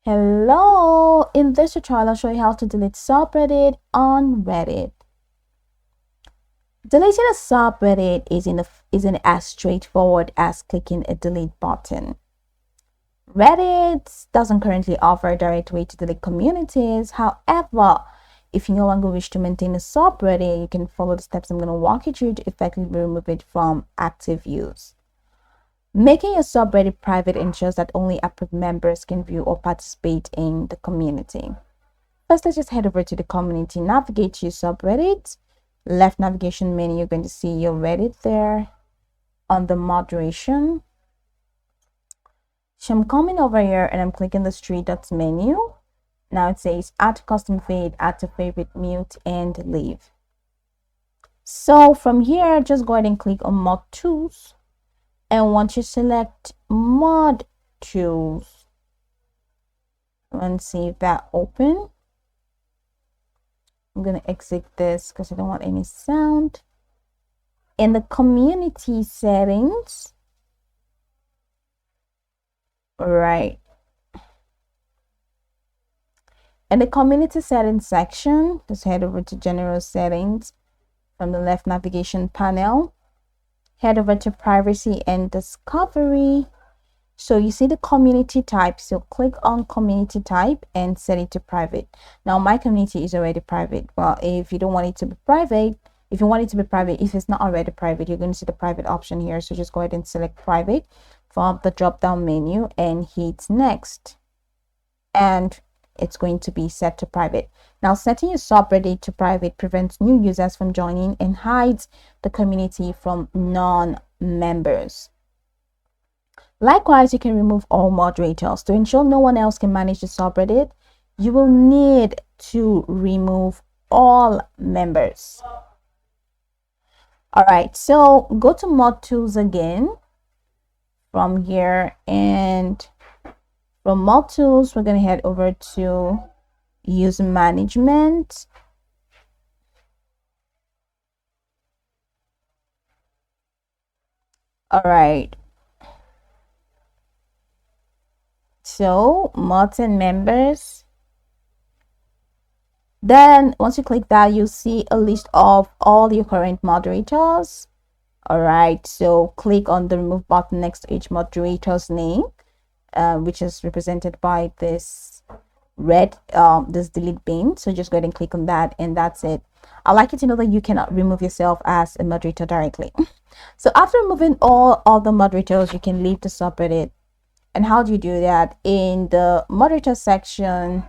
Hello! In this tutorial, I'll show you how to delete subreddit on Reddit. Deleting a subreddit isn't as straightforward as clicking a delete button. Reddit doesn't currently offer a direct way to delete communities. However, if you no longer wish to maintain a subreddit, you can follow the steps I'm going to walk you through to effectively remove it from active use. Making your subreddit private ensures that only approved members can view or participate in the community. First, let's just head over to the community, navigate to your subreddit. Left navigation menu, you're going to see your Reddit there. On the moderation, so I'm coming over here and I'm clicking the three dots menu. Now it says add custom feed, add to favorite, mute, and leave. So from here, just go ahead and click on mod tools. And once you select mod tools, and see if that open. I'm going to exit this because I don't want any sound. In the community settings, right. In the community settings section, just head over to general settings from the left navigation panel. Head over to privacy and discovery. So you see the community type, so click on community type and set it to private. Now my community is already private. Well, if you don't want it to be private, if it's not already private, you're going to see the private option here. So just go ahead and select private from the drop down menu and hit next, and it's going to be set to private. Now setting your subreddit to private prevents new users from joining and hides the community from non-members. Likewise, you can remove all moderators. To ensure no one else can manage the subreddit, you will need to remove all members. All right, so go to mod tools again from here, and from mod tools, we're going to head over to user management. All right. So mods and members. Then once you click that, you'll see a list of all your current moderators. All right, so click on the remove button next to each moderator's name, which is represented by this red this delete bin. So just go ahead and click on that, and that's it. I'd like you to know that you cannot remove yourself as a moderator directly. So after removing all other moderators, you can leave the subreddit. And how do you do that? In the moderator section,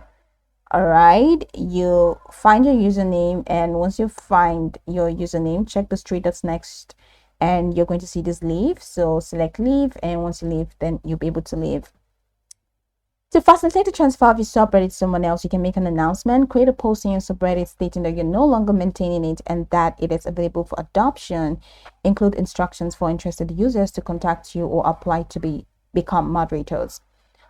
all right, you find your username, and once you find your username, check the three dots next, and you're going to see this leave. So select leave, and once you leave, then you'll be able to leave. To facilitate the transfer of your subreddit to someone else, you can make an announcement, create a post in your subreddit stating that you're no longer maintaining it and that it is available for adoption. Include instructions for interested users to contact you or apply to become moderators.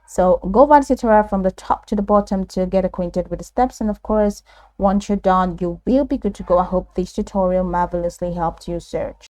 So go over the tutorial from the top to the bottom to get acquainted with the steps, and of course, once you're done, you will be good to go. I hope this tutorial marvelously helped you search.